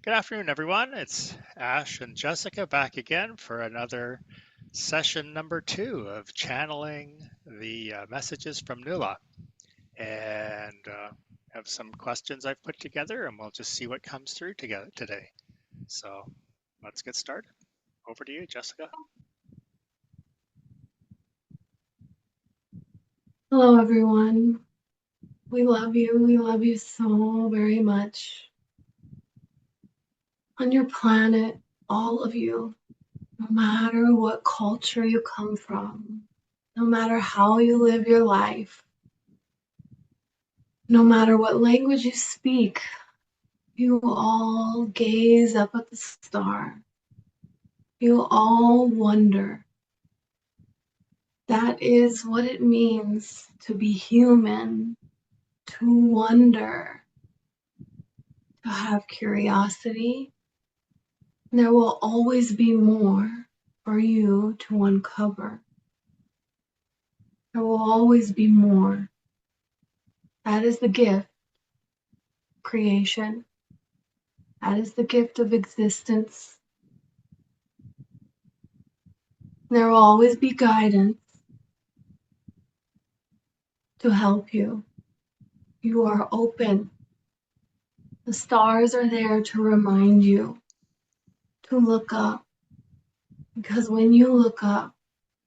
Good afternoon, everyone. It's Ash and Jessica back again for another session number 2 of channeling the messages from Nula. And have some questions I've put together, and we'll just see what comes through together today. So let's get started. Over to you, Jessica. Hello, everyone. We love you. We love you so very much. On your planet, all of you, no matter what culture you come from, no matter how you live your life, no matter what language you speak, you all gaze up at the star. You all wonder. That is what it means to be human, to wonder, to have curiosity. There will always be more for you to uncover. There will always be more. That is the gift, creation. That is the gift of existence. There will always be guidance to help you. You are open. The stars are there to remind you to look up. Because when you look up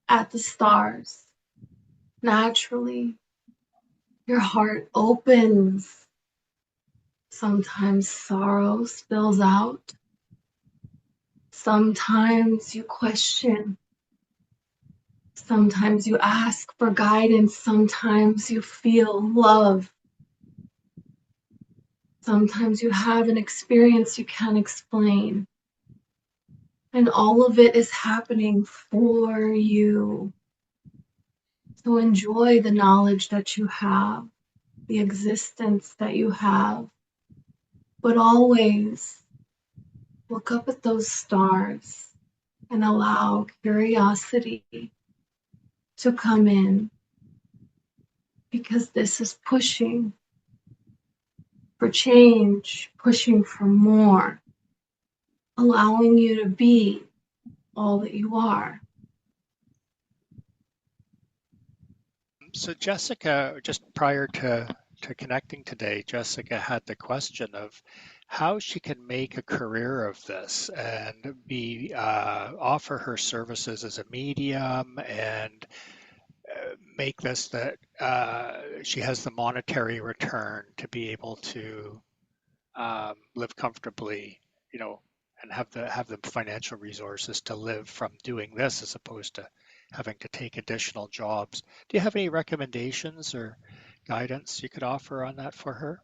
at the stars, naturally, your heart opens. Sometimes sorrow spills out. Sometimes you question. Sometimes you ask for guidance. Sometimes you feel love. Sometimes you have an experience you can't explain. And all of it is happening for you. So enjoy the knowledge that you have, the existence that you have. But always look up at those stars and allow curiosity to come in, because this is pushing for change, pushing for more, allowing you to be all that you are. So Jessica, just prior to connecting today, Jessica had the question of how she can make a career of this and be offer her services as a medium and make this that she has the monetary return to be able to live comfortably, you know, and have the financial resources to live from doing this as opposed to having to take additional jobs. Do you have any recommendations or guidance you could offer on that for her?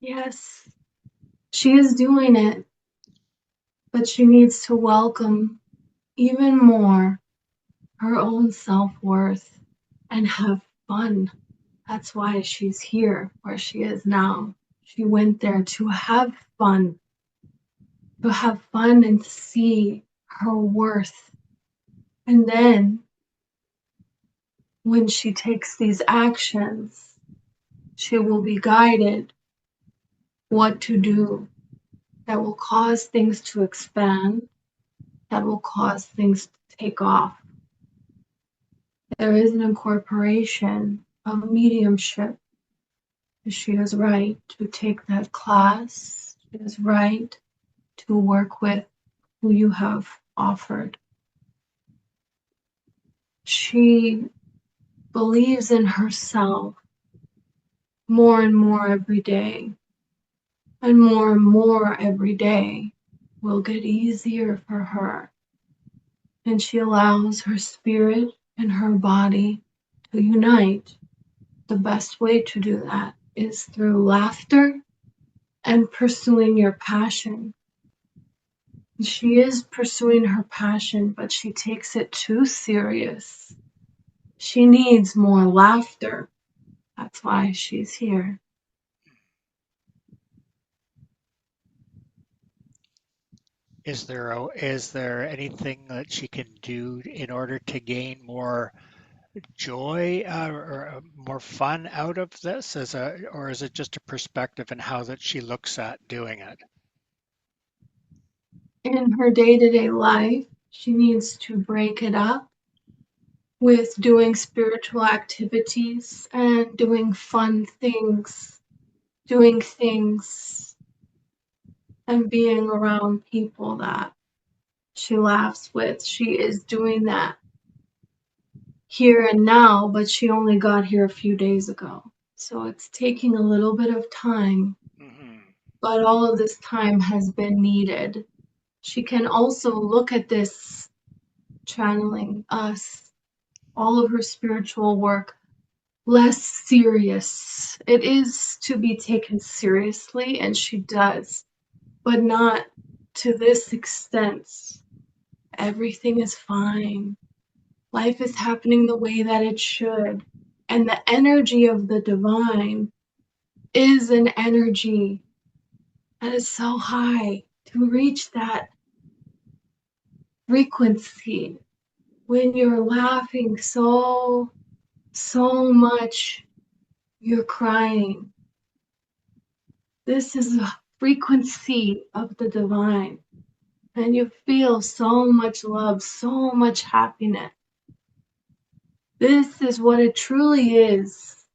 Yes, she is doing it, but she needs to welcome even more her own self worth and have fun. That's why she's here where she is now. She went there to have fun and to see her worth. And then when she takes these actions, she will be guided what to do that will cause things to expand, that will cause things to take off. There is an incorporation of mediumship. She is right to take that class. She is right to work with who you have offered. She believes in herself more and more every day, and more every day will get easier for her. And she allows her spirit and her body to unite. The best way to do that is through laughter and pursuing your passion. She is pursuing her passion, but she takes it too serious. She needs more laughter. That's why she's here. Is there anything that she can do in order to gain more joy or more fun out of this, or is it just a perspective and how that she looks at doing it? in her day-to-day life, she needs to break it up with doing spiritual activities and doing fun things, doing things and being around people that she laughs with. She is doing that here and now, but she only got here a few days ago. So it's taking a little bit of time, Hmm. but all of this time has been needed. She can also look at this channeling us, all of her spiritual work, less serious. It is to be taken seriously, and she does, but not to this extent. Everything is fine. Life is happening the way that it should. And the energy of the divine is an energy that is so high. To reach that frequency when you're laughing so much, you're crying. This is a frequency of the divine. And you feel so much love, so much happiness. This is what it truly is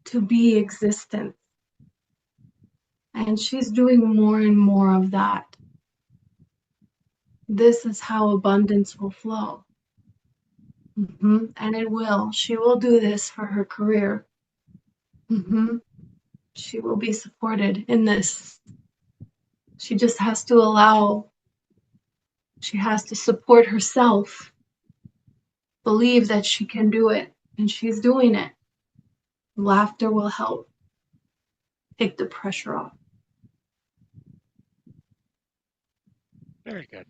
to be existence. And she's doing more and more of that. This is how abundance will flow. And it will. She will do this for her career. She will be supported in this. She just has to allow, she has to support herself, believe that she can do it, and she's doing it. Laughter will help take the pressure off. Very good.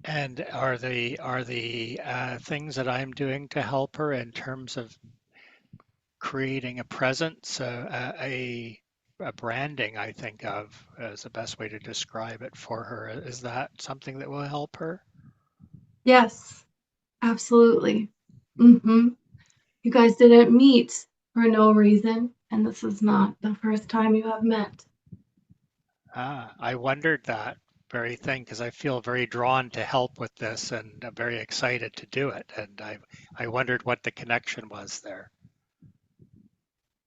And are the things that I'm doing to help her in terms of creating a presence, a branding, I think of as the best way to describe it for her. Is that something that will help her? Yes, absolutely. hmm You guys didn't meet for no reason, and this is not the first time you have met. I wondered that very thing because I feel very drawn to help with this and I'm very excited to do it. And I wondered what the connection was there.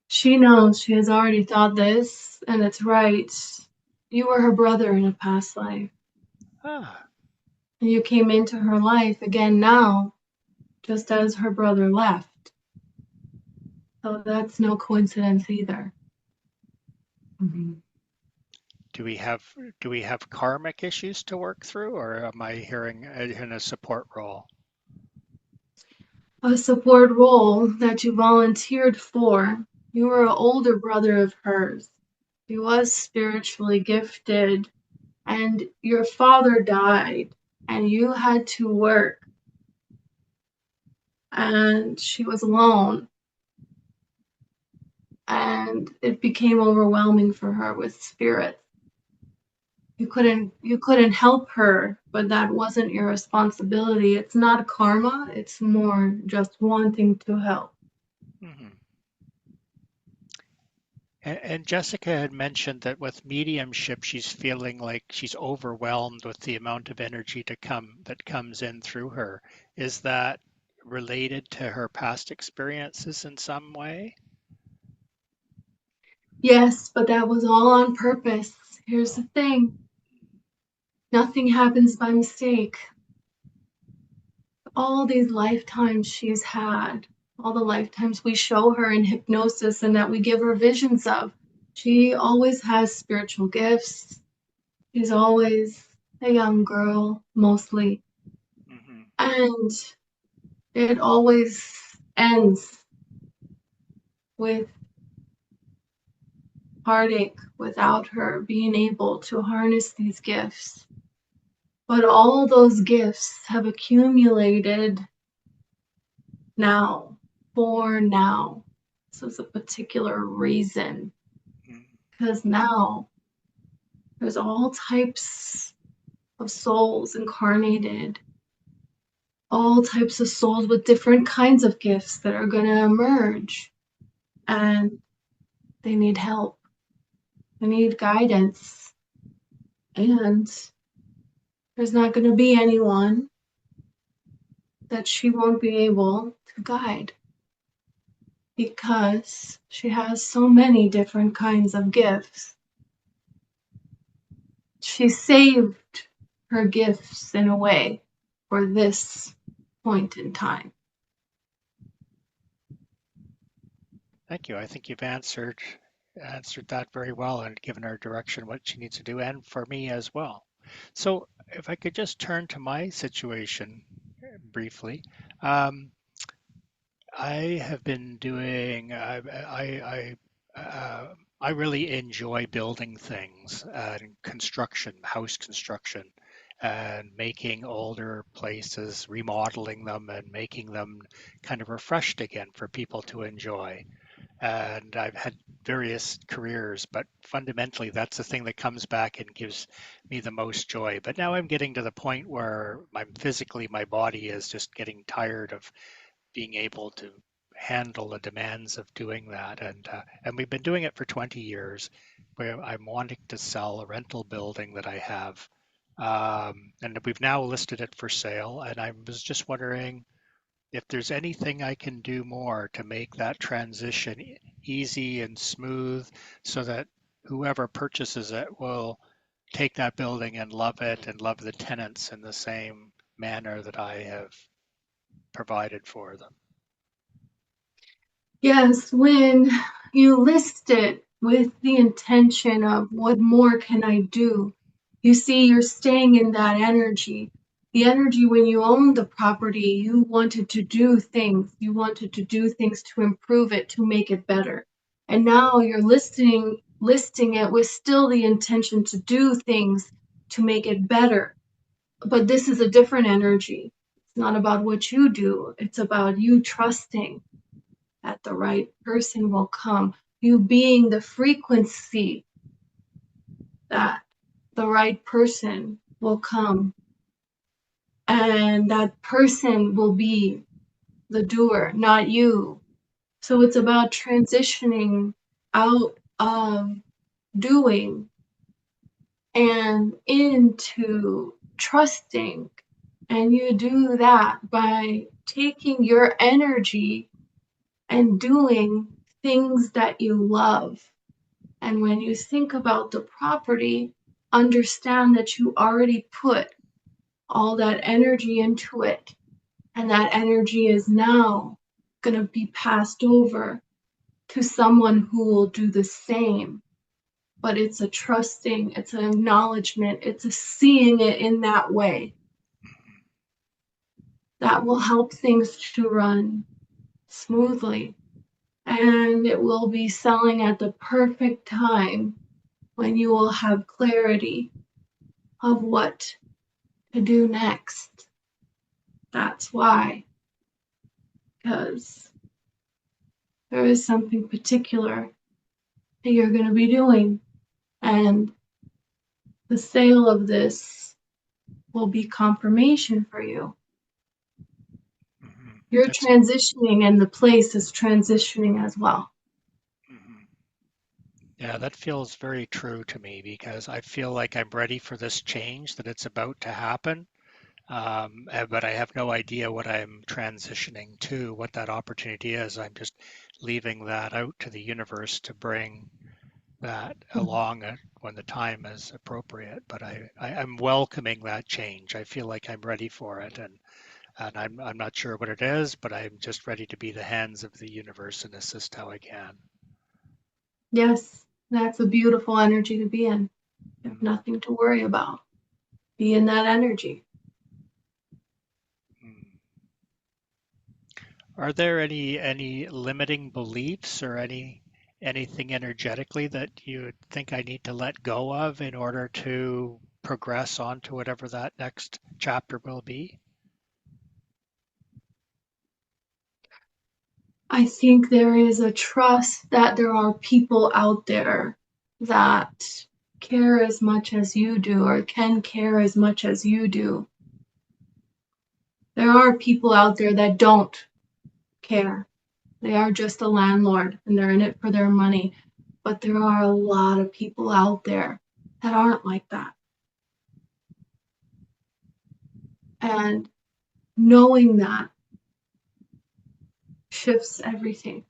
She knows, she has already thought this, and it's right. You were her brother in a past life, Ah, and you came into her life again now, just as her brother left. So that's no coincidence either. Mhm. do we have karmic issues to work through, or am I hearing in a support role? A support role that you volunteered for. You were an older brother of hers. He was spiritually gifted, and your father died, and you had to work, and she was alone, and it became overwhelming for her with spirits. You couldn't help her, but that wasn't your responsibility. It's not karma, it's more just wanting to help. Hmm. And Jessica had mentioned that with mediumship, she's feeling like she's overwhelmed with the amount of energy that comes in through her. Is that related to her past experiences in some way? Yes, but that was all on purpose. Here's the thing, nothing happens by mistake. All these lifetimes she's had, all the lifetimes we show her in hypnosis and that we give her visions of, she always has spiritual gifts. She's always a young girl, mostly. Hmm. And it always ends with heartache without her being able to harness these gifts. But all those gifts have accumulated now, for now. This is a particular reason, because now there's all types of souls incarnated, all types of souls with different kinds of gifts that are going to emerge, and they need help, they need guidance, and There's not going to be anyone that she won't be able to guide because she has so many different kinds of gifts. She saved her gifts in a way for this point in time. Thank you. I think you've answered that very well and given her direction what she needs to do, and for me as well. So if I could just turn to my situation briefly. Um, I have been doing. I really enjoy building things and construction, house construction, and making older places, remodeling them, and making them kind of refreshed again for people to enjoy. And I've had various careers, but fundamentally, that's the thing that comes back and gives me the most joy. But now I'm getting to the point where my body is just getting tired of being able to handle the demands of doing that. And we've been doing it for 20 years. Where I'm wanting to sell a rental building that I have, and we've now listed it for sale. And I was just wondering if there's anything I can do more to make that transition easy and smooth, so that whoever purchases it will take that building and love it and love the tenants in the same manner that I have provided for them. Yes, when you list it with the intention of what more can I do, you see you're staying in that energy. The energy when you owned the property, you wanted to do things. You wanted to do things to improve it, to make it better. And now you're listing it with still the intention to do things to make it better. But this is a different energy. It's not about what you do. It's about you trusting that the right person will come. You being the frequency that the right person will come. And that person will be the doer, not you. So it's about transitioning out of doing and into trusting. And you do that by taking your energy and doing things that you love. And when you think about the property, understand that you already put all that energy into it. And that energy is now going to be passed over to someone who will do the same. But it's a trusting, it's an acknowledgement, it's a seeing it in that way that will help things to run smoothly. And it will be selling at the perfect time when you will have clarity of what to do next. That's why, because there is something particular that you're going to be doing, and the sale of this will be confirmation for you. Mhm. You're That's transitioning, and the place is transitioning as well. mhm. Yeah, that feels very true to me because I feel like I'm ready for this change, that it's about to happen. But I have no idea what I'm transitioning to, what that opportunity is. I'm just leaving that out to the universe to bring that along when the time is appropriate. But I'm welcoming that change. I feel like I'm ready for it, and I'm not sure what it is, but I'm just ready to be the hands of the universe and assist how I can. Yes, that's a beautiful energy to be in. You have Mm, nothing to worry about. Be in that energy. mm. Are there any limiting beliefs or anything energetically that you think I need to let go of in order to progress on to whatever that next chapter will be? I think there is a trust that there are people out there that care as much as you do or can care as much as you do. There are people out there that don't care. They are just a landlord and they're in it for their money. But there are a lot of people out there that aren't like that. And knowing that shifts everything.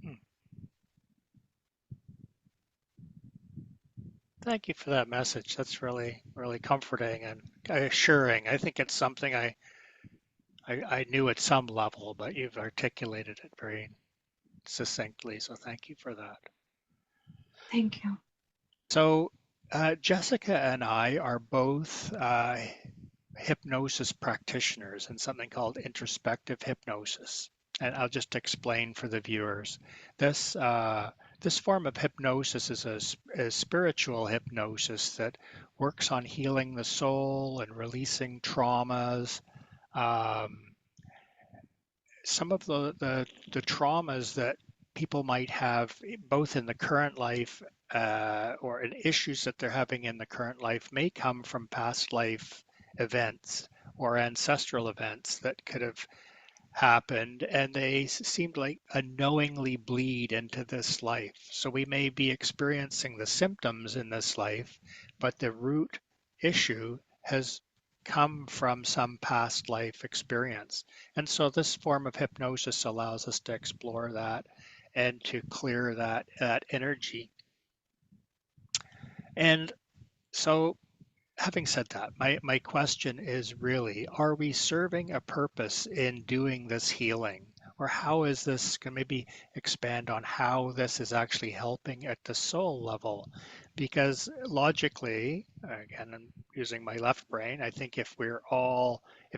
Hmm. Thank you for that message. That's really, really comforting and assuring. I think it's something I knew at some level, but you've articulated it very succinctly. So thank you for that. Thank you. So Jessica and I are both hypnosis practitioners in something called introspective hypnosis. And I'll just explain for the viewers. This form of hypnosis is a spiritual hypnosis that works on healing the soul and releasing traumas. Um, some of the traumas that people might have, both in the current life or in issues that they're having in the current life, may come from past life events or ancestral events that could have happened, and they seemed like unknowingly bleed into this life. So we may be experiencing the symptoms in this life, but the root issue has come from some past life experience. And so this form of hypnosis allows us to explore that and to clear that energy. And so having said that, my question is really, are we serving a purpose in doing this healing? Or how is this, can maybe expand on how this is actually helping at the soul level? Because logically, again, I'm using my left brain, I think if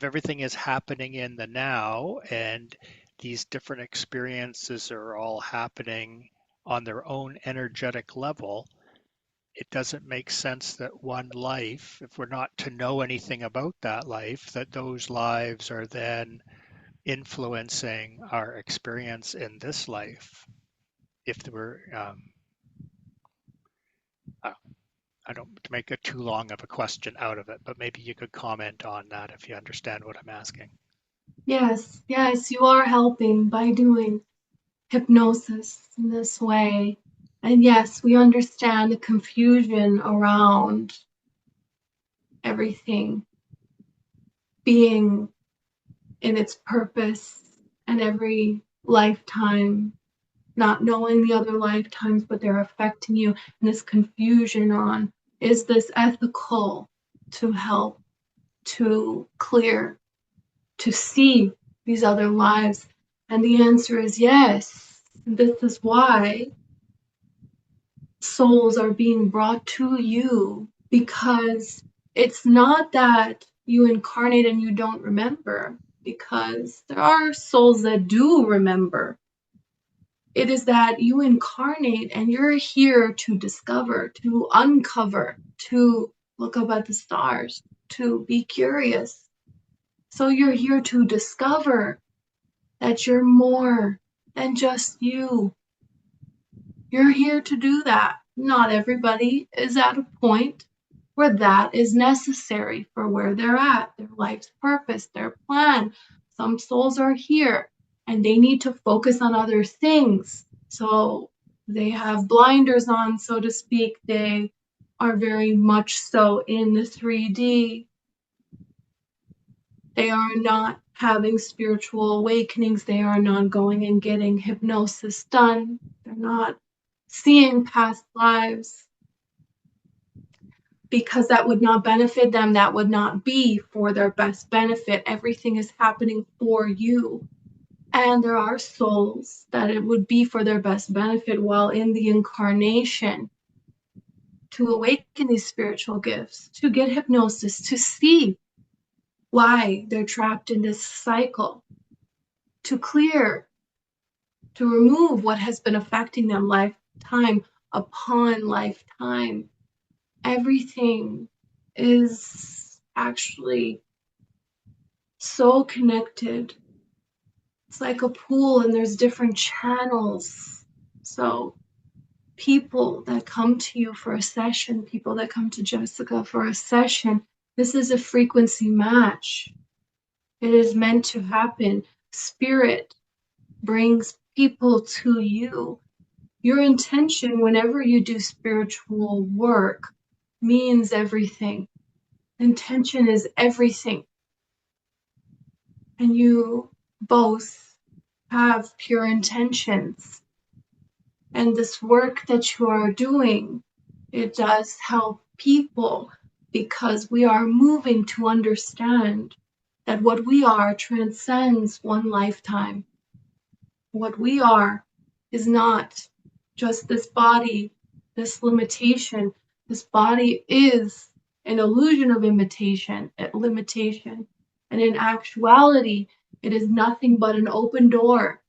everything is happening in the now and these different experiences are all happening on their own energetic level, it doesn't make sense that one life, if we're not to know anything about that life, that those lives are then influencing our experience in this life. If there were, uh, I don't to make it too long of a question out of it, but maybe you could comment on that if you understand what I'm asking. Yes, yes, you are helping by doing hypnosis in this way. And yes, we understand the confusion around everything being in its purpose and every lifetime, not knowing the other lifetimes, but they're affecting you, and this confusion on, is this ethical to help, to clear, to see these other lives? And the answer is yes. This is why souls are being brought to you, because it's not that you incarnate and you don't remember, because there are souls that do remember. It is that you incarnate and you're here to discover, to uncover, to look up at the stars, to be curious. So you're here to discover that you're more than just you. You're here to do that. Not everybody is at a point where that is necessary for where they're at, their life's purpose, their plan. Some souls are here and they need to focus on other things. So they have blinders on, so to speak. They are very much so in the 3D. They are not having spiritual awakenings. They are not going and getting hypnosis done. They're not seeing past lives, because that would not benefit them. That would not be for their best benefit. Everything is happening for you. And there are souls that it would be for their best benefit while in the incarnation to awaken these spiritual gifts, to get hypnosis, to see why they're trapped in this cycle, to clear, to remove what has been affecting them lifetime upon lifetime. Everything is actually so connected. It's like a pool and there's different channels. So people that come to you for a session, people that come to Jessica for a session, this is a frequency match. It is meant to happen. Spirit brings people to you. Your intention whenever you do spiritual work means everything. Intention is everything. and you both have pure intentions. And this work that you are doing, it does help people because we are moving to understand that what we are transcends one lifetime. What we are is not just this body, this limitation. This body is an illusion of limitation. And in actuality, it is nothing but an open door.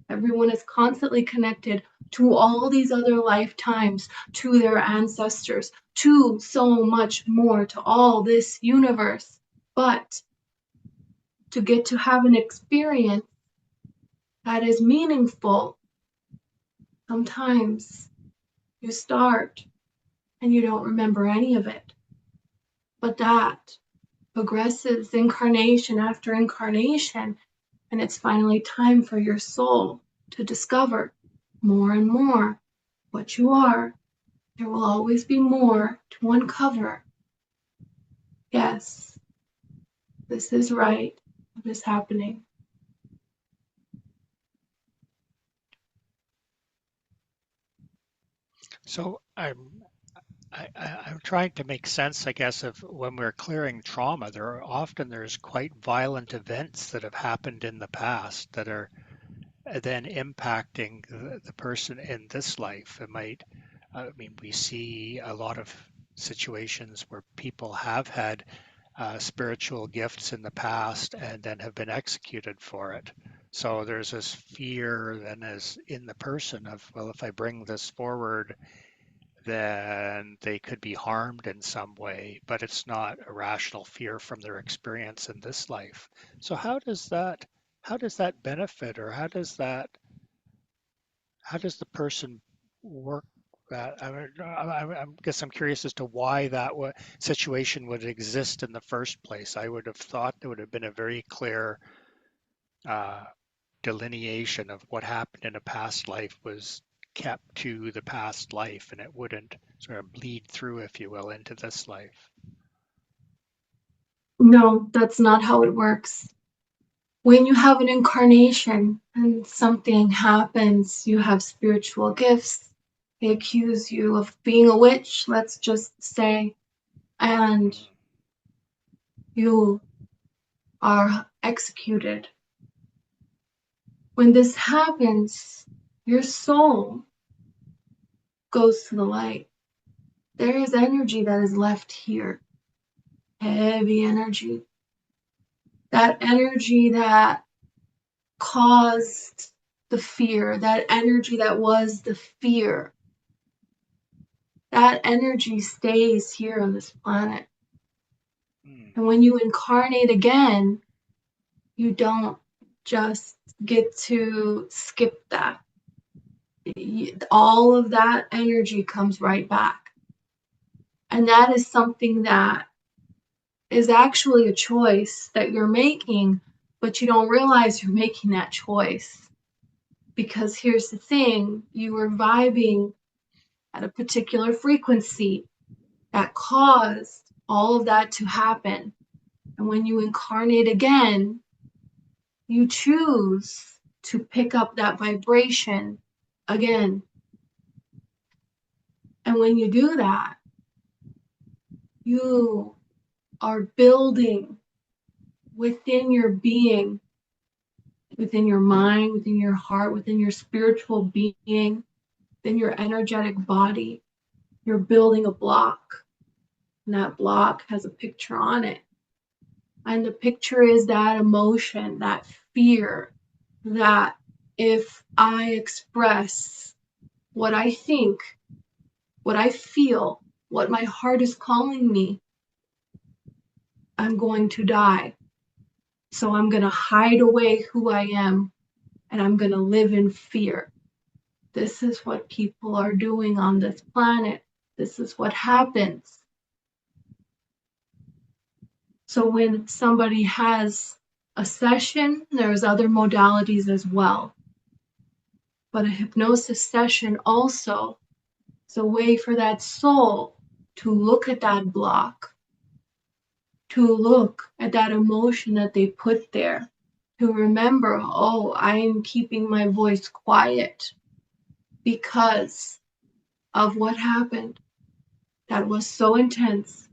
Everyone is constantly connected to all these other lifetimes, to their ancestors, to so much more, to all this universe. But to get to have an experience that is meaningful, sometimes you start and you don't remember any of it. But that progresses incarnation after incarnation, and it's finally time for your soul to discover more and more what you are. There will always be more to uncover. Yes, this is right. What is happening? So I'm trying to make sense, I guess, of when we're clearing trauma. There's quite violent events that have happened in the past that are then impacting the person in this life. It might, I mean, we see a lot of situations where people have had spiritual gifts in the past and then have been executed for it. So there's this fear then as in the person of, well, if I bring this forward, then they could be harmed in some way, but it's not a rational fear from their experience in this life. So how does that benefit, or how does the person work that? I guess I'm curious as to why that situation would exist in the first place. I would have thought there would have been a very clear uh, delineation of what happened in a past life was kept to the past life, and it wouldn't sort of bleed through, if you will, into this life. No, that's not how it works. When you have an incarnation and something happens, you have spiritual gifts. They accuse you of being a witch, let's just say, and Mm, you are executed. When this happens, your soul goes to the light. There is energy that is left here, heavy energy. That energy that caused the fear, that energy that was the fear, that energy stays here on this planet. mm, And when you incarnate again, you don't just get to skip that. All of that energy comes right back. And that is something that is actually a choice that you're making, but you don't realize you're making that choice. Because here's the thing, you were vibing at a particular frequency that caused all of that to happen. And when you incarnate again, you choose to pick up that vibration again. And when you do that, you are building within your being, within your mind, within your heart, within your spiritual being, within your energetic body. You're building a block, and that block has a picture on it. And the picture is that emotion, that fear, that if I express what I think, what I feel, what my heart is calling me, I'm going to die. So I'm going to hide away who I am, and I'm going to live in fear. This is what people are doing on this planet. This is what happens. So when somebody has a session, there's other modalities as well. But a hypnosis session also is a way for that soul to look at that block, to look at that emotion that they put there, to remember, oh, I'm keeping my voice quiet because of what happened that was so intense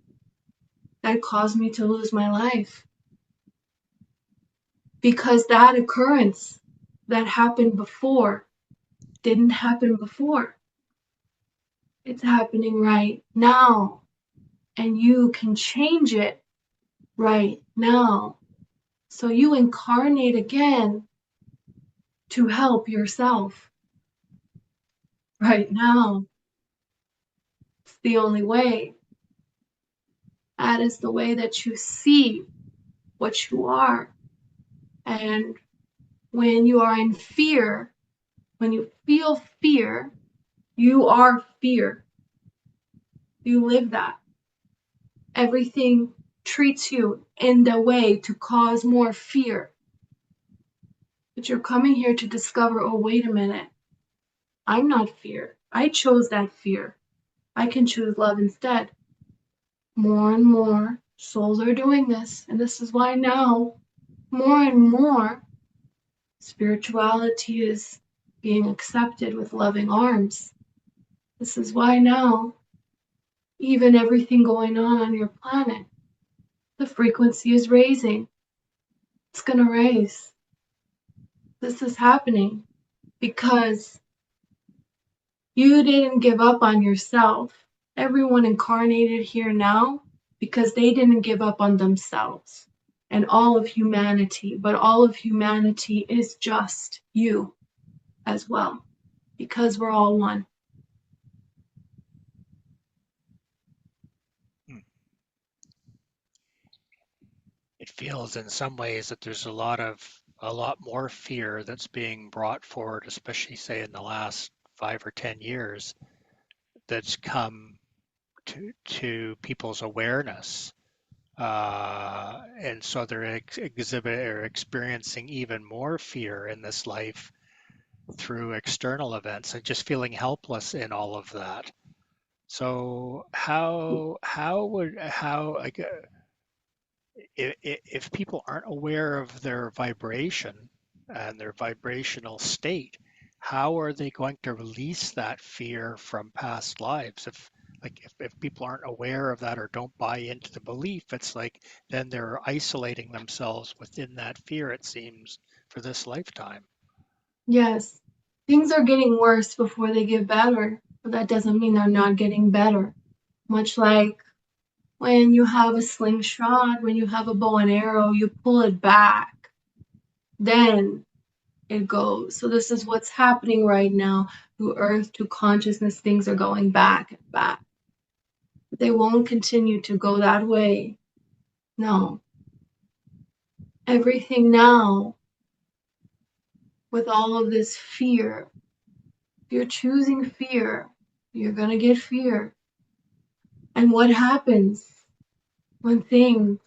that caused me to lose my life. Because that occurrence that happened before didn't happen before. It's happening right now. And you can change it right now. So you incarnate again to help yourself right now. It's the only way. That is the way that you see what you are. And when you are in fear, when you feel fear, you are fear. You live that. Everything treats you in the way to cause more fear. But you're coming here to discover, oh, wait a minute. I'm not fear. I chose that fear. I can choose love instead. More and more souls are doing this. And this is why now, more and more, spirituality is being accepted with loving arms. This is why now, even everything going on your planet, the frequency is raising. It's going to raise. This is happening because you didn't give up on yourself. Everyone incarnated here now because they didn't give up on themselves and all of humanity. But all of humanity is just you as well, because we're all one. It feels in some ways that there's a lot more fear that's being brought forward, especially say in the last 5 or 10 years, that's come to people's awareness. And so they're experiencing even more fear in this life through external events and just feeling helpless in all of that. So like, if people aren't aware of their vibration and their vibrational state, how are they going to release that fear from past lives? If people aren't aware of that or don't buy into the belief, it's like then they're isolating themselves within that fear, it seems, for this lifetime. Yes, things are getting worse before they get better, but that doesn't mean they're not getting better. Much like when you have a slingshot, when you have a bow and arrow, you pull it back, then it goes. So this is what's happening right now. To earth, to consciousness, things are going back and back. They won't continue to go that way. No. Everything now, with all of this fear, if you're choosing fear, you're going to get fear. And what happens when things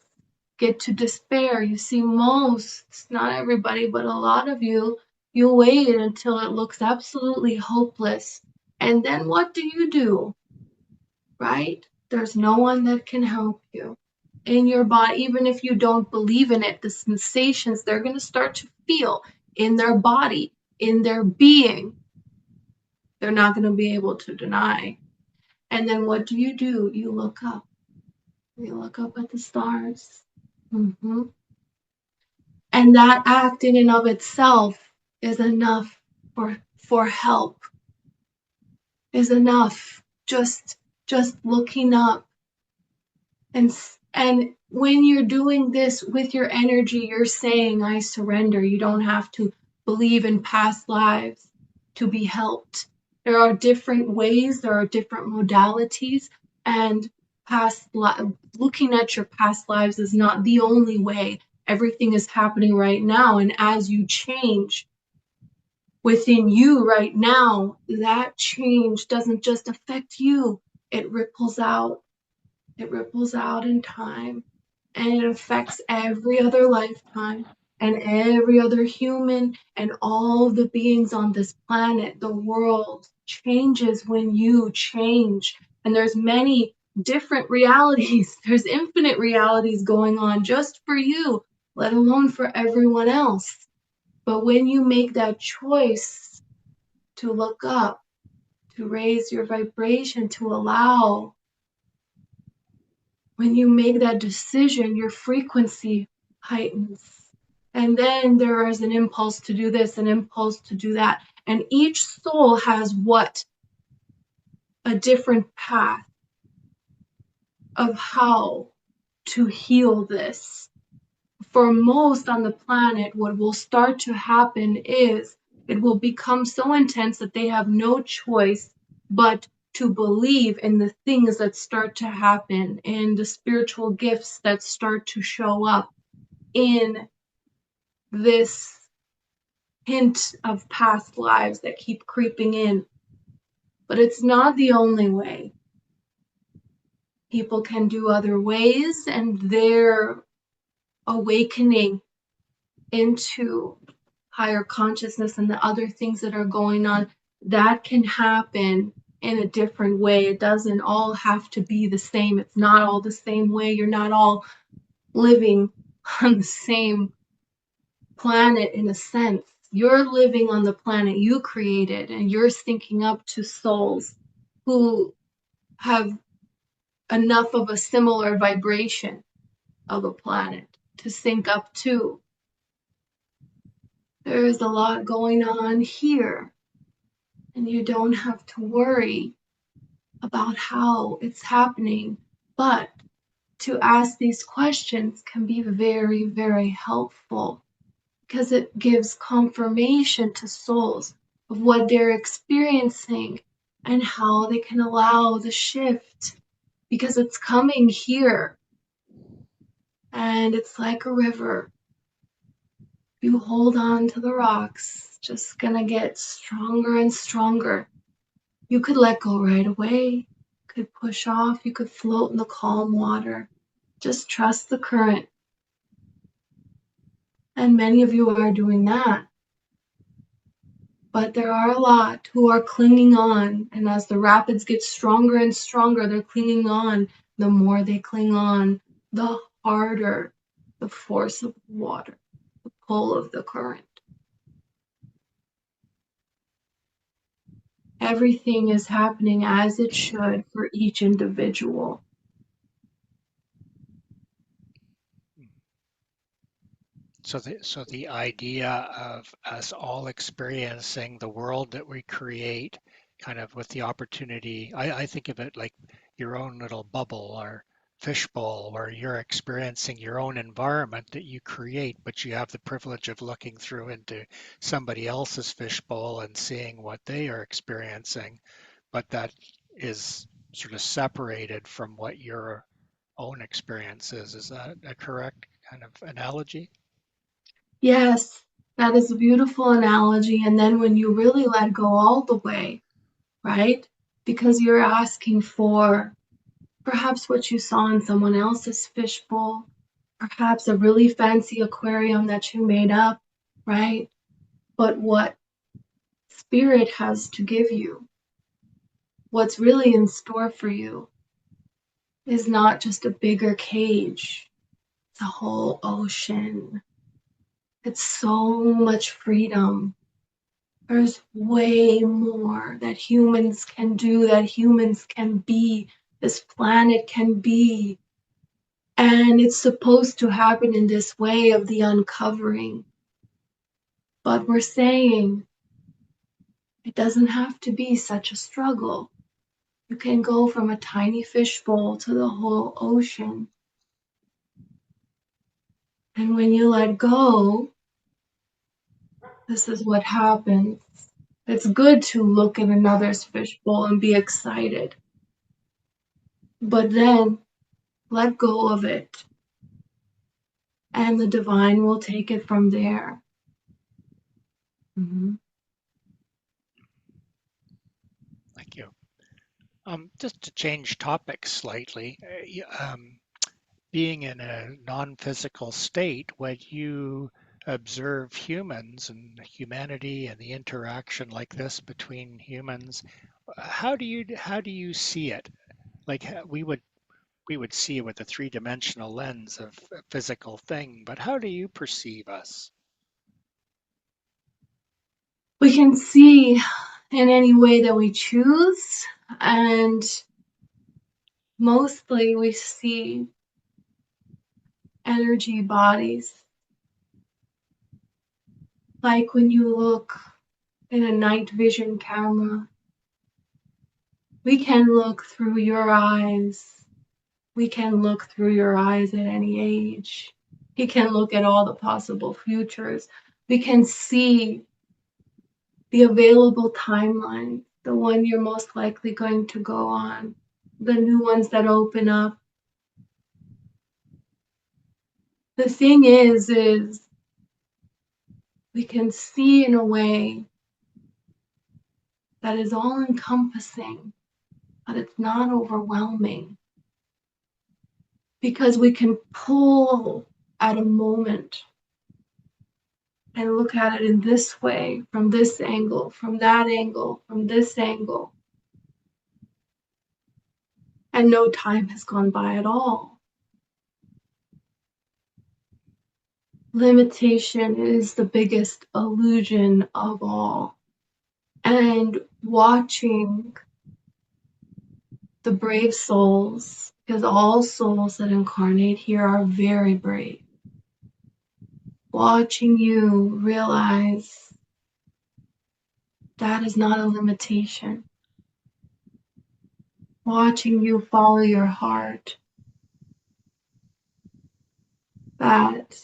get to despair? You see, most, not everybody, but a lot of you wait until it looks absolutely hopeless. And then what do? Right? There's no one that can help you in your body. Even if you don't believe in it, the sensations they're going to start to feel in their body, in their being, they're not going to be able to deny. And then what do? You look up. You look up at the stars. Mm-hmm. And that act in and of itself is enough for help, is enough. Just looking up. And when you're doing this with your energy, you're saying, I surrender. You don't have to believe in past lives to be helped. There are different ways, there are different modalities, and looking at your past lives is not the only way. Everything is happening right now, and as you change within you right now, that change doesn't just affect you, it ripples out. It ripples out in time, and it affects every other lifetime and every other human and all the beings on this planet. The world changes when you change. And there's many different realities. There's infinite realities going on just for you, let alone for everyone else. But when you make that choice to look up, to raise your vibration, to allow, when you make that decision, your frequency heightens. And then there is an impulse to do this, an impulse to do that. And each soul has what? A different path of how to heal this. For most on the planet, what will start to happen is it will become so intense that they have no choice but to believe in the things that start to happen, in the spiritual gifts that start to show up, in this hint of past lives that keep creeping in. But it's not the only way. People can do other ways, and their awakening into higher consciousness and the other things that are going on, that can happen in a different way. It doesn't all have to be the same. It's not all the same way. You're not all living on the same planet in a sense. You're living on the planet you created, and you're syncing up to souls who have enough of a similar vibration of a planet to sync up to. There is a lot going on here, and you don't have to worry about how it's happening. But to ask these questions can be very, very helpful because it gives confirmation to souls of what they're experiencing and how they can allow the shift, because it's coming here and it's like a river. You hold on to the rocks, just gonna get stronger and stronger. You could let go right away, could push off, you could float in the calm water. Just trust the current. And many of you are doing that. But there are a lot who are clinging on. And as the rapids get stronger and stronger, they're clinging on. The more they cling on, the harder the force of the water, the pull of the current. Everything is happening as it should for each individual. So the idea of us all experiencing the world that we create, kind of with the opportunity, I think of it like your own little bubble or fishbowl where you're experiencing your own environment that you create, but you have the privilege of looking through into somebody else's fishbowl and seeing what they are experiencing, but that is sort of separated from what your own experience is. Is that a correct kind of analogy? Yes, that is a beautiful analogy. And then when you really let go all the way, right? Because you're asking for perhaps what you saw in someone else's fishbowl, perhaps a really fancy aquarium that you made up, right? But what spirit has to give you, what's really in store for you, is not just a bigger cage, it's a whole ocean. It's so much freedom. There's way more that humans can do, that humans can be, this planet can be. And it's supposed to happen in this way of the uncovering. But we're saying it doesn't have to be such a struggle. You can go from a tiny fishbowl to the whole ocean. And when you let go, this is what happens. It's good to look at another's fishbowl and be excited. But then let go of it, and the divine will take it from there. Mm-hmm. Thank you. Just to change topics slightly, being in a non-physical state, when you observe humans and humanity and the interaction like this between humans, how do you see it? like we would see it with a three-dimensional lens of a physical thing, but how do you perceive us? We can see in any way that we choose, and mostly we see energy bodies. Like when you look in a night vision camera, we can look through your eyes. We can look through your eyes at any age. We can look at all the possible futures. We can see the available timeline, the one you're most likely going to go on, the new ones that open up. The thing is we can see in a way that is all encompassing, but it's not overwhelming because we can pull at a moment and look at it in this way, from this angle, from that angle, from this angle. And no time has gone by at all. Limitation is the biggest illusion of all. And watching the brave souls, because all souls that incarnate here are very brave, watching you realize that is not a limitation. Watching you follow your heart, that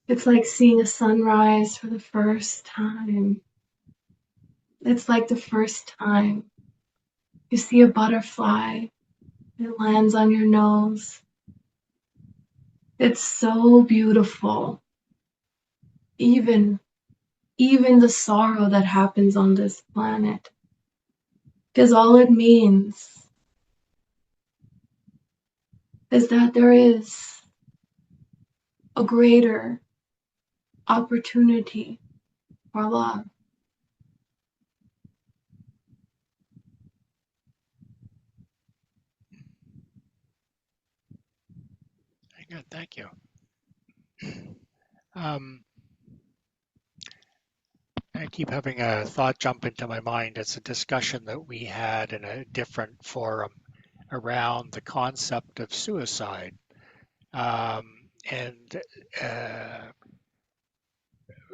it's like seeing a sunrise for the first time. It's like the first time you see a butterfly, it lands on your nose. It's so beautiful. Even the sorrow that happens on this planet. Because all it means is that there is a greater opportunity for love. Very good, thank you. Um, I keep having a thought jump into my mind. It's a discussion that we had in a different forum around the concept of suicide. And uh,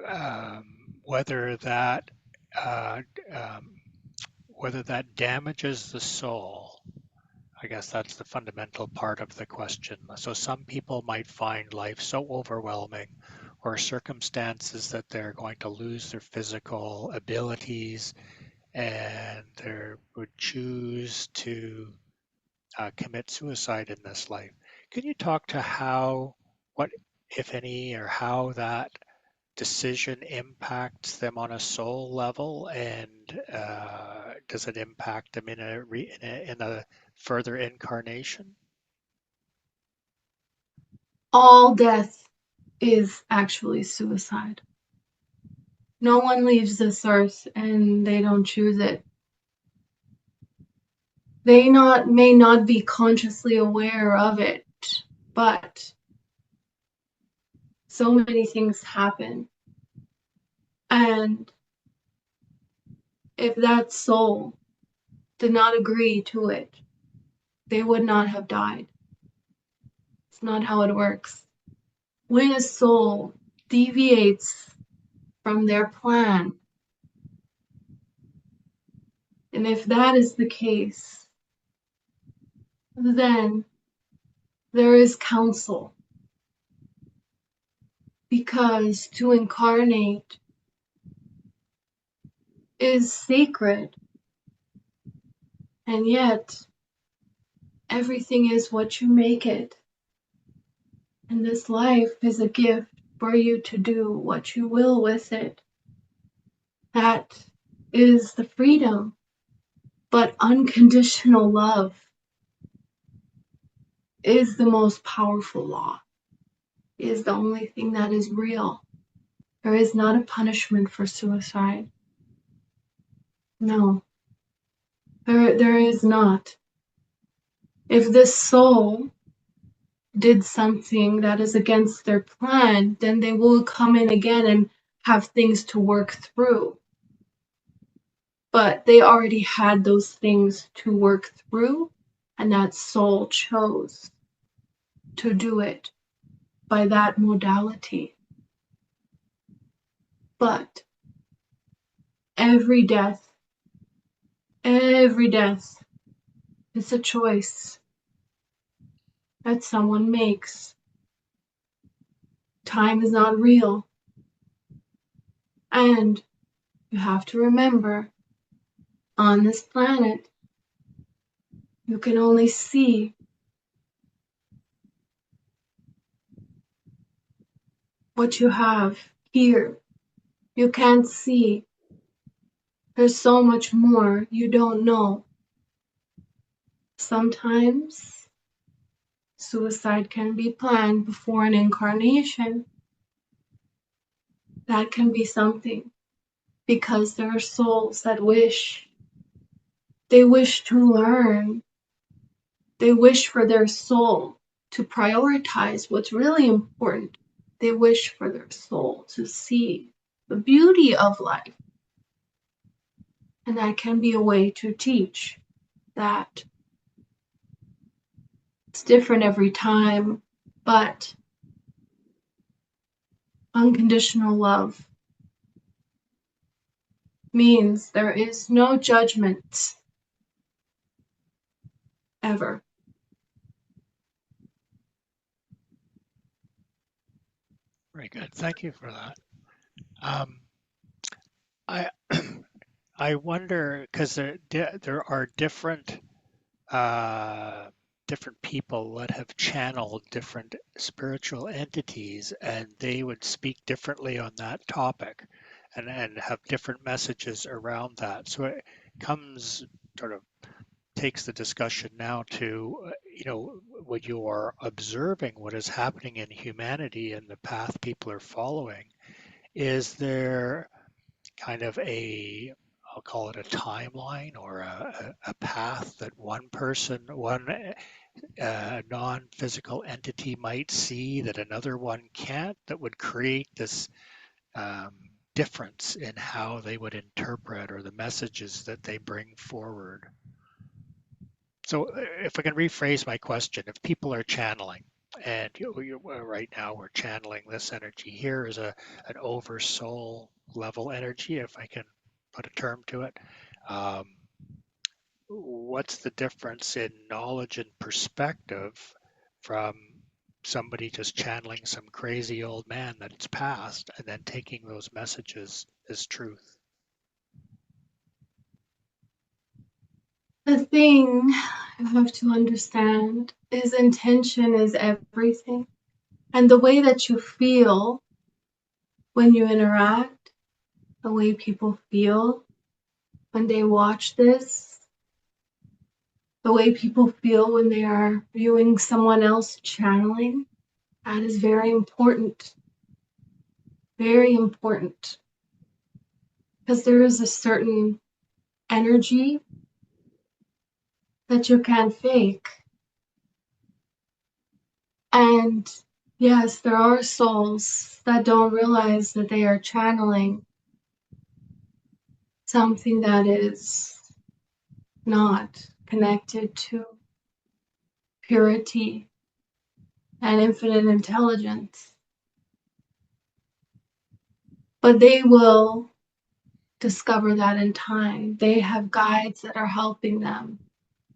um, whether that uh, um, whether that damages the soul. I guess that's the fundamental part of the question. So some people might find life so overwhelming or circumstances that they're going to lose their physical abilities and they would choose to commit suicide in this life. Can you talk to how, what, if any, or how that decision impacts them on a soul level, and does it impact them in a further incarnation? All death is actually suicide. No one leaves this earth and they don't choose it. They may not be consciously aware of it, but so many things happen. And if that soul did not agree to it, they would not have died. It's not how it works. When a soul deviates from their plan, and if that is the case, then there is counsel. Because to incarnate is sacred, and yet everything is what you make it. And this life is a gift for you to do what you will with it. That is the freedom. But unconditional love is the most powerful law, is the only thing that is real. There is not a punishment for suicide. No. There is not. If this soul did something that is against their plan, then they will come in again and have things to work through. But they already had those things to work through, and that soul chose to do it by that modality. But every death is a choice that someone makes. Time is not real. And you have to remember, on this planet, you can only see what you have here. You can't see. There's so much more you don't know. Sometimes suicide can be planned before an incarnation. That can be something because there are souls that they wish to learn. They wish for their soul to prioritize what's really important. They wish for their soul to see the beauty of life. And that can be a way to teach that. It's different every time, but unconditional love means there is no judgment ever. Very good. Thank you for that. Um, I I wonder because there are uh, different people that have channeled different spiritual entities, and they would speak differently on that topic, and have different messages around that. So it comes sort of takes the discussion now to when you are observing what is happening in humanity and the path people are following, is there kind of I'll call it a timeline or a path that one person, one non-physical entity might see that another one can't, that would create this um, difference in how they would interpret or the messages that they bring forward? So if I can rephrase my question, if people are channeling, and right now we're channeling this energy here as an oversoul level energy, if I can put a term to it, um, what's the difference in knowledge and perspective from somebody just channeling some crazy old man that it's past and then taking those messages as truth? The thing you have to understand is intention is everything. And the way that you feel when you interact, the way people feel when they watch this, the way people feel when they are viewing someone else channeling, that is very important. Very important. Because there is a certain energy that you can't fake. And yes, there are souls that don't realize that they are channeling something that is not connected to purity and infinite intelligence. But they will discover that in time. They have guides that are helping them.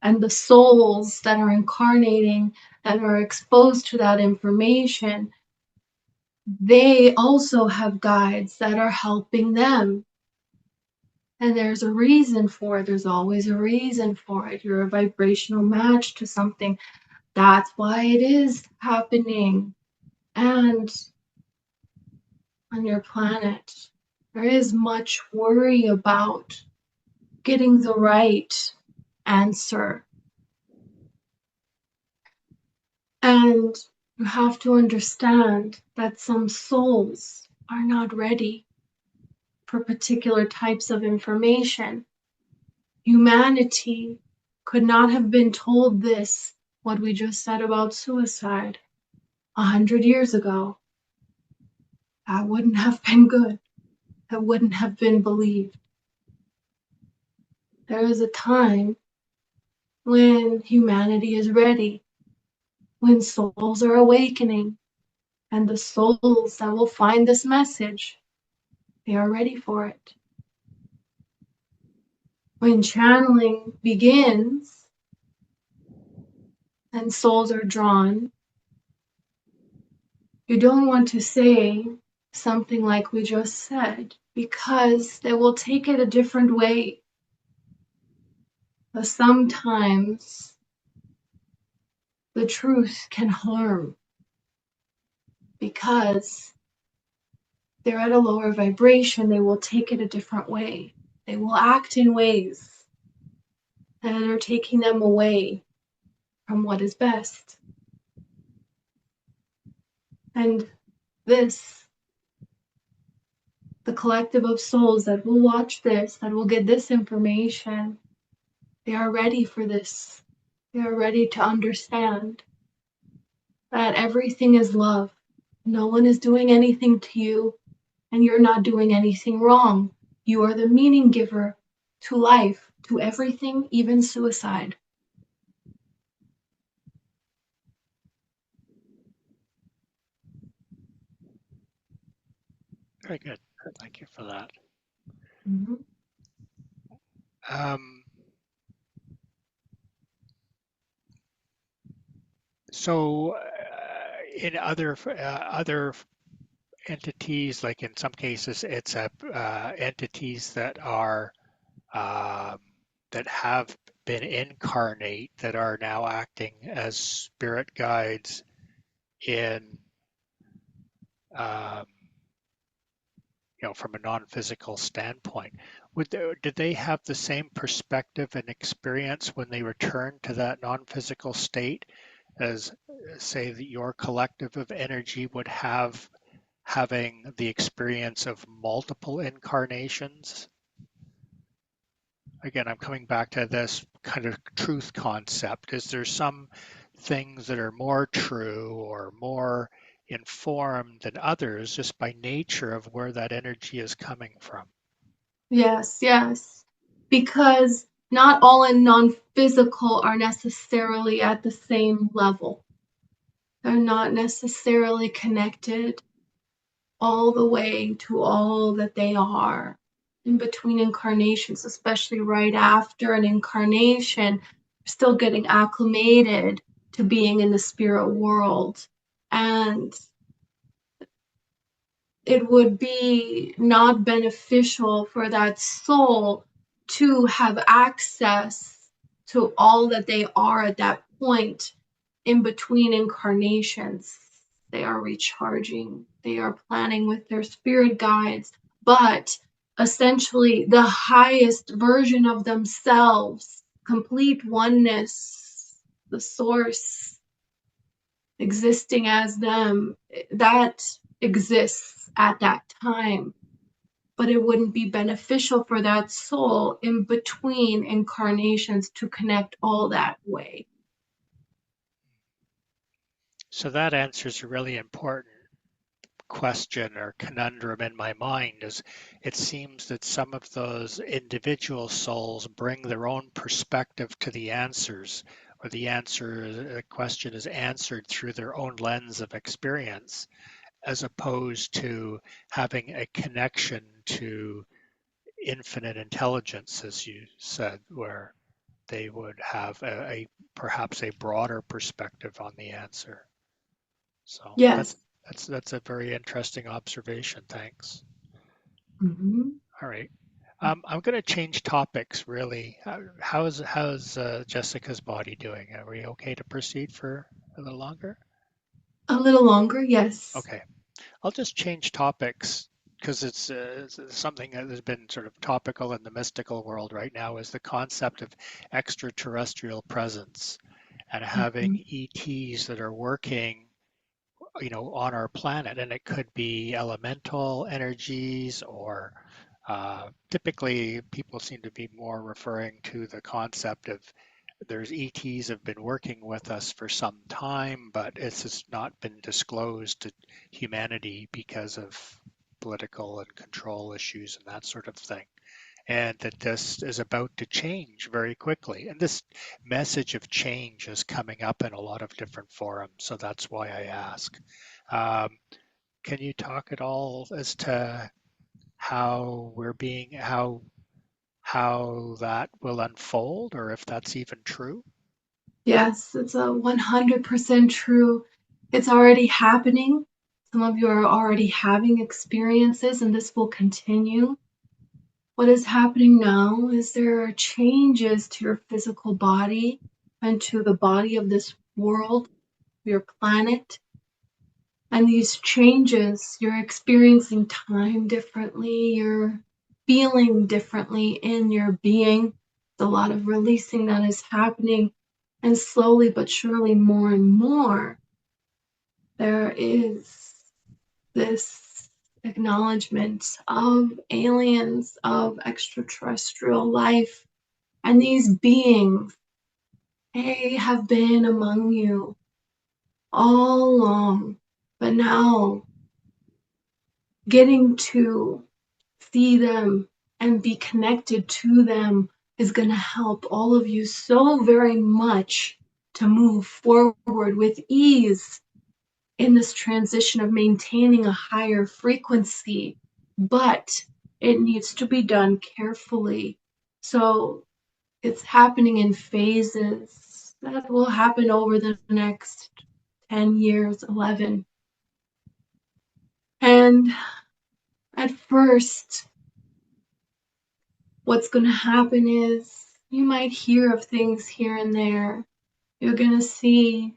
And the souls that are incarnating, that are exposed to that information, they also have guides that are helping them. And there's a reason for it. There's always a reason for it. You're a vibrational match to something. That's why it is happening. And on your planet, there is much worry about getting the right answer. And you have to understand that some souls are not ready for particular types of information. Humanity could not have been told this, what we just said about suicide, 100 years ago. That wouldn't have been good. That wouldn't have been believed. There is a time when humanity is ready, when souls are awakening, and the souls that will find this message, they are ready for it. When channeling begins and souls are drawn, you don't want to say something like we just said because they will take it a different way. But sometimes the truth can harm because they're at a lower vibration. They will take it a different way. They will act in ways that are taking them away from what is best. And this, the collective of souls that will watch this, that will get this information, they are ready for this. They are ready to understand that everything is love. No one is doing anything to you, and you're not doing anything wrong. You are the meaning giver to life, to everything, even suicide. Very good. Thank you for that. Mm-hmm. Um, so, in other entities, like in some cases, it's entities that are um, that have been incarnate that are now acting as spirit guides in um, from a non-physical standpoint. Did they have the same perspective and experience when they returned to that non-physical state as, say, that your collective of energy would have, having the experience of multiple incarnations? Again, I'm coming back to this kind of truth concept. Is there some things that are more true or more informed than others just by nature of where that energy is coming from? Yes, yes. Because not all in non physical are necessarily at the same level. They're not necessarily connected all the way to all that they are in between incarnations, especially right after an incarnation, still getting acclimated to being in the spirit world. And it would be not beneficial for that soul to have access to all that they are at that point in between incarnations. They are recharging, they are planning with their spirit guides, but essentially the highest version of themselves, complete oneness, the source existing as them, that exists at that time. But it wouldn't be beneficial for that soul in between incarnations to connect all that way. So that answers a really important question or conundrum in my mind. Is it seems that some of those individual souls bring their own perspective to the answers, or the question is answered through their own lens of experience, as opposed to having a connection to infinite intelligence, as you said, where they would have a perhaps a broader perspective on the answer. So Yes. that's a very interesting observation. Thanks. Mm-hmm. All right. I'm going to change topics. Really, how's Jessica's body doing? Are we okay to proceed for a little longer? A little longer, yes. Okay. I'll just change topics because it's something that has been sort of topical in the mystical world right now is the concept of extraterrestrial presence and having Mm-hmm. ETs that are working, on our planet, and it could be elemental energies or Typically, people seem to be more referring to the concept of there's ETs have been working with us for some time, but it's just not been disclosed to humanity because of political and control issues and that sort of thing. And that this is about to change very quickly. And this message of change is coming up in a lot of different forums, so that's why I ask. Um, can you talk at all as to how we're being, how that will unfold, or if that's even true? Yes, it's a 100% true. It's already happening. Some of you are already having experiences, and this will continue. What is happening now is there are changes to your physical body and to the body of this world, your planet. And these changes, you're experiencing time differently, you're feeling differently in your being. There's a lot of releasing that is happening. And slowly but surely, more and more, there is this acknowledgement of aliens, of extraterrestrial life. And these beings, they have been among you all along. But now, getting to see them and be connected to them is going to help all of you so very much to move forward with ease in this transition of maintaining a higher frequency, but it needs to be done carefully. So it's happening in phases that will happen over the next 10 years, 11. And at first, what's going to happen is you might hear of things here and there. You're going to see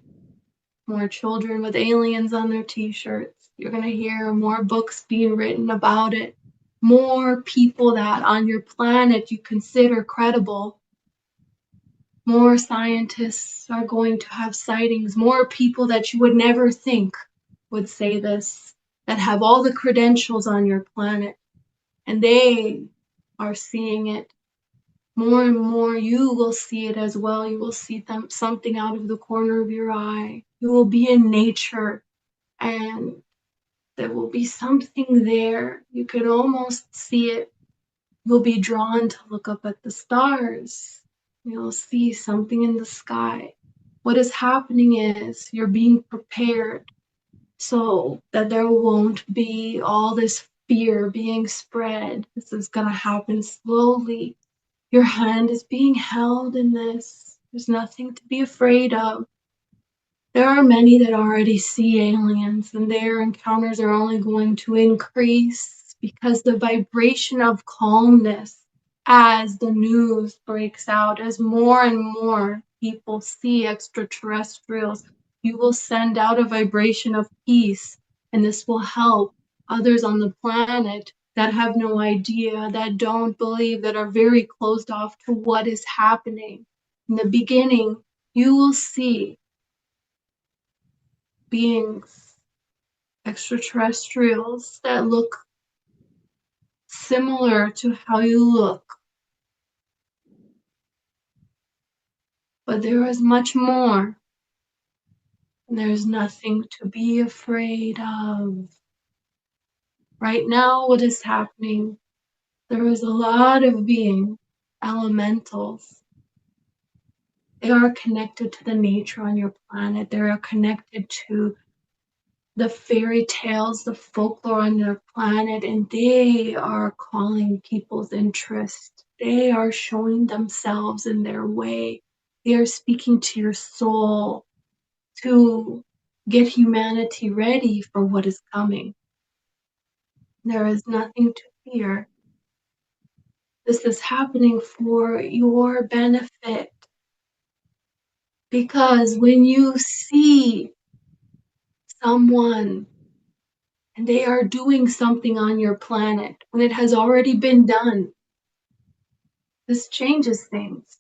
more children with aliens on their t-shirts. You're going to hear more books being written about it. More people that on your planet you consider credible. More scientists are going to have sightings. More people that you would never think would say this, that have all the credentials on your planet. And they are seeing it. More and more, you will see it as well. You will see something out of the corner of your eye. You will be in nature, and there will be something there. You can almost see it. You'll be drawn to look up at the stars. You'll see something in the sky. What is happening is you're being prepared so that there won't be all this fear being spread. This is going to happen slowly. Your hand is being held in this. There's nothing to be afraid of. There are many that already see aliens, and their encounters are only going to increase because the vibration of calmness, as the news breaks out, as more and more people see extraterrestrials, you will send out a vibration of peace, and this will help others on the planet that have no idea, that don't believe, that are very closed off to what is happening. In the beginning, you will see beings, extraterrestrials that look similar to how you look, but there is much more. And there's nothing to be afraid of. Right now, what is happening? There is a lot of beings, elementals. They are connected to the nature on your planet. They are connected to the fairy tales, the folklore on their planet, and they are calling people's interest. They are showing themselves in their way. They are speaking to your soul to get humanity ready for what is coming. There is nothing to fear. This is happening for your benefit. Because when you see someone and they are doing something on your planet when it has already been done, this changes things.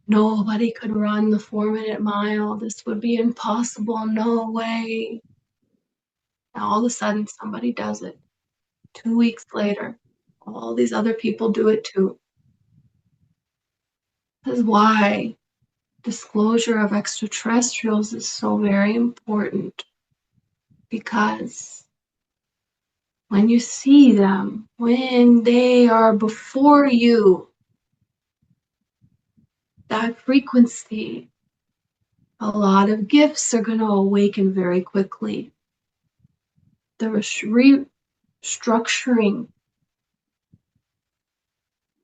Nobody could run the 4-minute mile. This would be impossible. No way. Now all of a sudden somebody does it. 2 weeks later, all these other people do it too. This is why disclosure of extraterrestrials is so very important, because when you see them, when they are before you, that frequency, a lot of gifts are going to awaken very quickly. The restructuring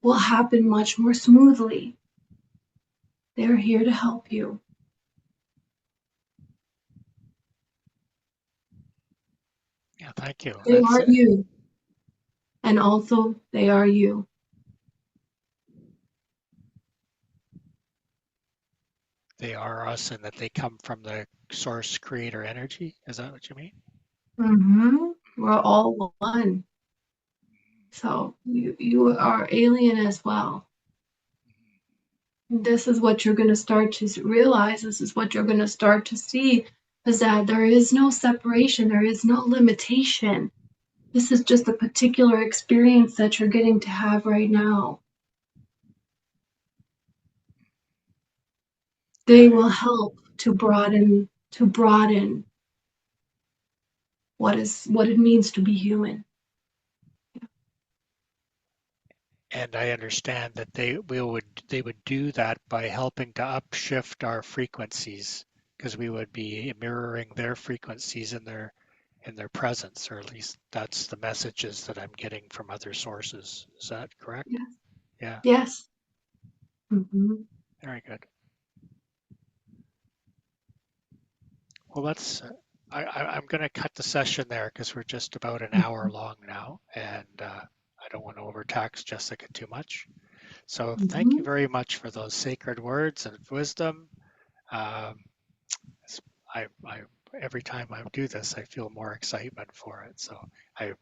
will happen much more smoothly. They're here to help you. Yeah, thank you. They are you. And also, they are you. They are us and that they come from the source creator energy. Is that what you mean? Mm-hmm. We're all one. So you are alien as well. This is what you're going to start to realize. This is what you're going to start to see, is that there is no separation. There is no limitation. This is just a particular experience that you're getting to have right now. They Yeah. will help to broaden what it means to be human. And I understand that they would do that by helping to upshift our frequencies because we would be mirroring their frequencies in their presence, or at least that's the messages that I'm getting from other sources. Is that correct? Yes. Yeah, Yes. Mm-hmm. very good. Well, I'm going to cut the session there because we're just about an hour long now, and I don't want to overtax Jessica too much. So thank Mm-hmm. you very much for those sacred words and wisdom. Um, I every time I do this, I feel more excitement for it. So I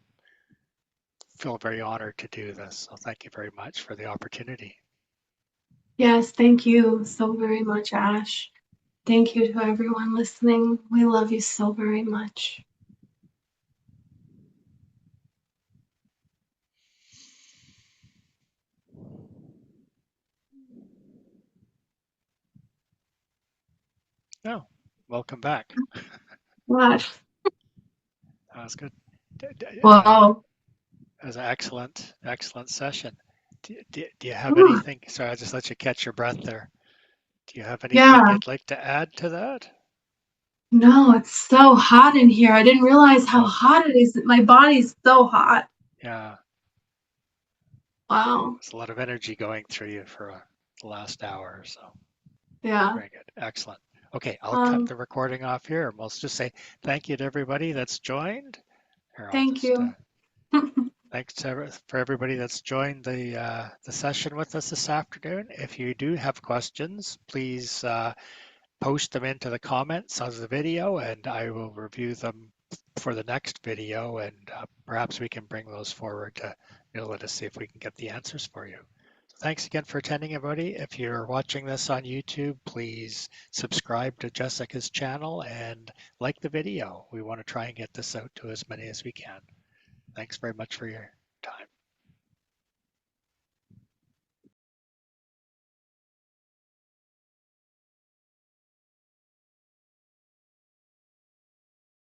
feel very honored to do this. So thank you very much for the opportunity. Yes, thank you so very much, Ash. Thank you to everyone listening. We love you so very much. Oh, welcome back. Gosh. That was good. Wow. That was an excellent session. Do you have Whew. anything? Sorry, I just let you catch your breath there. Do you have anything Yeah. you'd like to add to that? No, it's so hot in here. I didn't realize how Oh, hot it is. My body's so hot. yeah. Wow. There's a lot of energy going through you for the last hour or so. Yeah. Very good. Excellent. Okay, I'll cut Um, the recording off here and we'll just say thank you to everybody that's joined. Here, I'll thank just you. thanks for everybody that's joined the session with us this afternoon. If you do have questions, please post them into the comments of the video and I will review them for the next video and perhaps we can bring those forward to Nula to see if we can get the answers for you. So thanks again for attending, everybody. If you're watching this on YouTube, please subscribe to Jessica's channel and like the video. We want to try and get this out to as many as we can. Thanks very much for your